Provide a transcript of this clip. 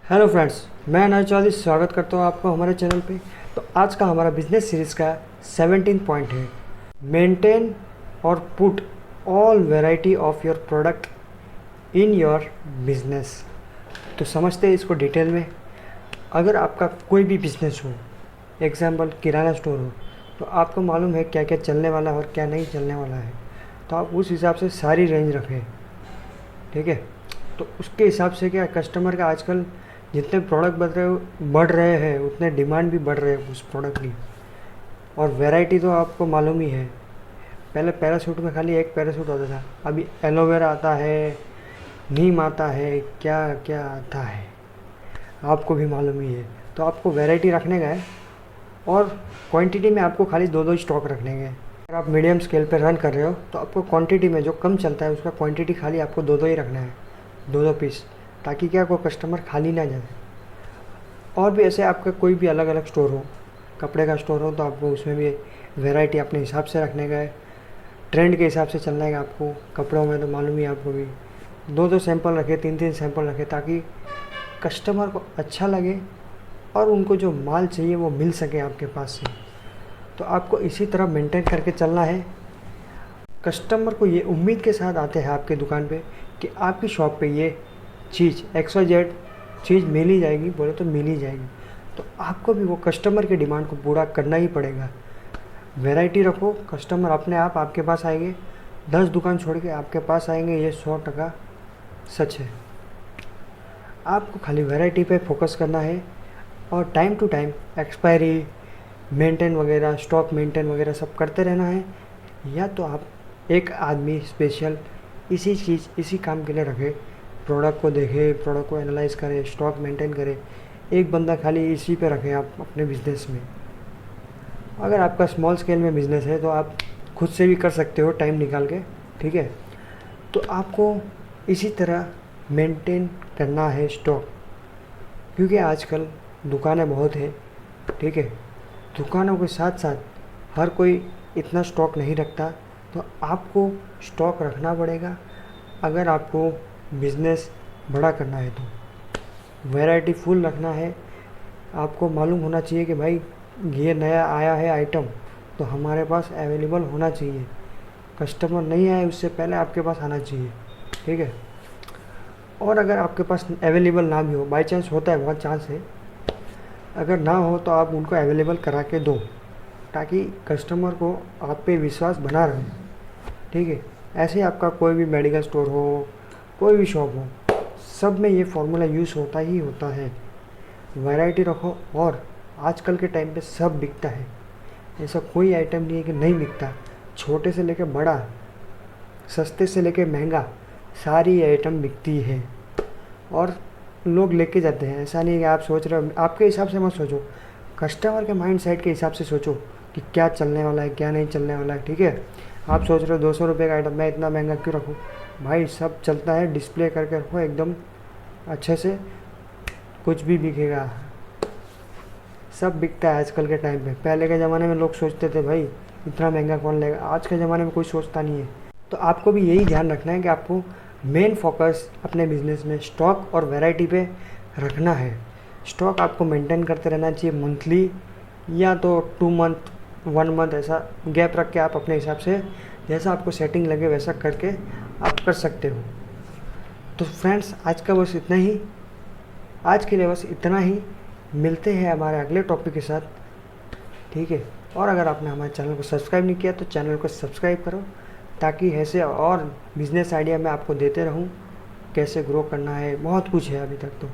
Hello friends, मैं अनज चौधरी स्वागत करता हूँ आपको हमारे चैनल पे। तो आज का हमारा बिजनेस सीरीज़ का 17 पॉइंट है मेंटेन और put all variety of your product in your business. तो समझते हैं इसको डिटेल में। अगर आपका कोई भी बिजनेस हो, एग्जाम्पल किराना स्टोर हो, तो आपको मालूम है क्या क्या चलने वाला है और क्या नहीं चलने वाला है। तो आप उस हिसाब से सारी रेंज रखें, ठीक है। तो उसके हिसाब से क्या कस्टमर का आजकल जितने प्रोडक्ट बढ़ रहे हैं उतने डिमांड भी बढ़ रहे हैं उस प्रोडक्ट की। और वैरायटी तो आपको मालूम ही है, पहले पैराशूट में खाली एक पैराशूट आता था, अभी एलोवेरा आता है, नीम आता है, क्या क्या आता है आपको भी मालूम ही है। तो आपको वैरायटी रखने का है और क्वांटिटी में आपको खाली दो दो स्टॉक रखने का है। अगर आप मीडियम स्केल पर रन कर रहे हो तो आपको क्वांटिटी में जो कम चलता है उसका क्वांटिटी खाली आपको दो दो ही रखना है, दो दो पीस, ताकि क्या कोई कस्टमर खाली ना जाए। और भी ऐसे आपका कोई भी अलग अलग स्टोर हो, कपड़े का स्टोर हो तो आपको उसमें भी वैरायटी अपने हिसाब से रखने का है, ट्रेंड के हिसाब से चलना है आपको। कपड़ों में तो मालूम ही आपको भी दो दो सैंपल रखे, तीन तीन सैंपल रखे, ताकि कस्टमर को अच्छा लगे और उनको जो माल चाहिए वो मिल सके आपके पास से। तो आपको इसी तरह मेंटेन करके चलना है। कस्टमर को ये उम्मीद के साथ आते हैं आपके दुकान पे कि आपकी शॉप पे ये चीज़ XYZ चीज़ मिल ही जाएगी, बोले तो मिल ही जाएगी। तो आपको भी वो कस्टमर की डिमांड को पूरा करना ही पड़ेगा। वैरायटी रखो, कस्टमर अपने आप आपके पास आएंगे, 10 दुकान छोड़ के आपके पास आएंगे, ये 100% सच है। आपको खाली वैरायटी पे फोकस करना है और time to time expiry maintain वगैरह, स्टॉक मेंटेन वगैरह सब करते रहना है। या तो आप एक आदमी स्पेशल इसी काम के लिए रखे, प्रोडक्ट को देखे, प्रोडक्ट को एनालाइज करे, स्टॉक मेंटेन करे, एक बंदा खाली इसी पे रखें आप अपने बिजनेस में। अगर आपका स्मॉल स्केल में बिजनेस है तो आप खुद से भी कर सकते हो टाइम निकाल के, ठीक है। तो आपको इसी तरह मेंटेन करना है स्टॉक, क्योंकि आजकल दुकानें बहुत है, ठीक है। दुकानों के साथ साथ हर कोई इतना स्टॉक नहीं रखता, तो आपको स्टॉक रखना पड़ेगा अगर आपको बिज़नेस बड़ा करना है। तो वैरायटी फुल रखना है। आपको मालूम होना चाहिए कि भाई ये नया आया है आइटम, तो हमारे पास अवेलेबल होना चाहिए। कस्टमर नहीं आए उससे पहले आपके पास आना चाहिए, ठीक है। और अगर आपके पास अवेलेबल ना भी हो, बाई चांस होता है, बहुत चांस है, अगर ना हो तो आप उनको अवेलेबल करा के दो, ताकि कस्टमर को आप पे विश्वास बना रहे, ठीक है। ऐसे आपका कोई भी मेडिकल स्टोर हो, कोई भी शॉप हो, सब में ये फार्मूला यूज़ होता ही होता है। वैरायटी रखो और आजकल के टाइम पे सब बिकता है, ऐसा कोई आइटम नहीं है कि नहीं बिकता। छोटे से लेकर बड़ा, सस्ते से लेकर महंगा, सारी आइटम बिकती है और लोग लेके जाते हैं। ऐसा नहीं है कि आप सोच रहे हो, आपके हिसाब से मत सोचो, कस्टमर के माइंड सेट के हिसाब से सोचो कि क्या चलने वाला है, क्या नहीं चलने वाला है, ठीक है। आप सोच रहे हो 200 रुपये का आइटम मैं इतना महंगा क्यों रखूँ, भाई सब चलता है, डिस्प्ले करके रखो एकदम अच्छे से, कुछ भी बिकेगा, सब बिकता है आजकल के टाइम पे। पहले के ज़माने में लोग सोचते थे भाई इतना महंगा कौन लेगा, आज के ज़माने में कोई सोचता नहीं है। तो आपको भी यही ध्यान रखना है कि आपको मेन फोकस अपने बिजनेस में स्टॉक और वैरायटी पे रखना है। स्टॉक आपको मेंटेन करते रहना चाहिए, मंथली या तो 2 मंथ 1 मंथ ऐसा गैप रख के आप अपने हिसाब से जैसा आपको सेटिंग लगे वैसा करके आप कर सकते हो। तो फ्रेंड्स आज का बस इतना ही, आज के लिए बस इतना ही। मिलते हैं हमारे अगले टॉपिक के साथ, ठीक है। और अगर आपने हमारे चैनल को सब्सक्राइब नहीं किया तो चैनल को सब्सक्राइब करो, ताकि ऐसे और बिजनेस आइडिया मैं आपको देते रहूं, कैसे ग्रो करना है, बहुत कुछ है अभी तक तो।